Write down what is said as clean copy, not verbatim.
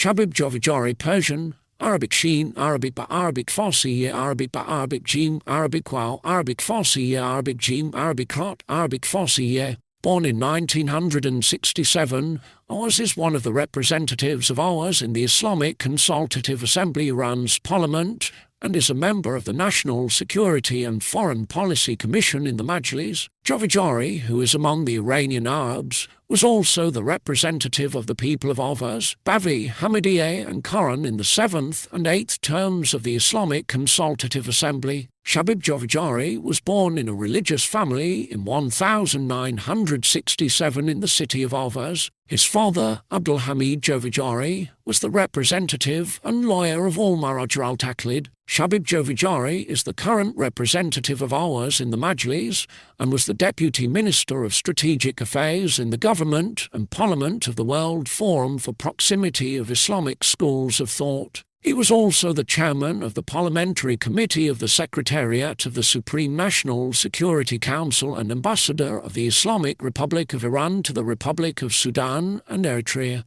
Shabib Jovijari Persian, Arabic Sheen, Arabic Ba, Arabic Farsi, Arabic Ba, Arabic Jim, Arabic Wow, Arabic Farsi, Arabic Jim, Arabic Khat, Arabic Farsi. Born in 1967, Ahwaz is one of the representatives of Ahwaz in the Islamic Consultative Assembly, Iran's parliament, and is a member of the National Security and Foreign Policy Commission in the Majlis. Joveijari, who is among the Iranian Arabs, was also the representative of the people of Ahvaz, Bavi, Hamidiyeh and Karun in the 7th and 8th terms of the Islamic Consultative Assembly. Shabib Jovijari was born in a religious family in 1967 in the city of Ahvaz. His father, Abdul Hamid Joveijari, was the representative and lawyer of all Maraja-al-Taqlid. Shabib Joveijari is the current representative of Ahwaz in the Majlis and was the Deputy Minister of Strategic Affairs in the Government and Parliament of the World Forum for Proximity of Islamic Schools of Thought. He was also the chairman of the Parliamentary Committee of the Secretariat of the Supreme National Security Council and ambassador of the Islamic Republic of Iran to the Republic of Sudan and Eritrea.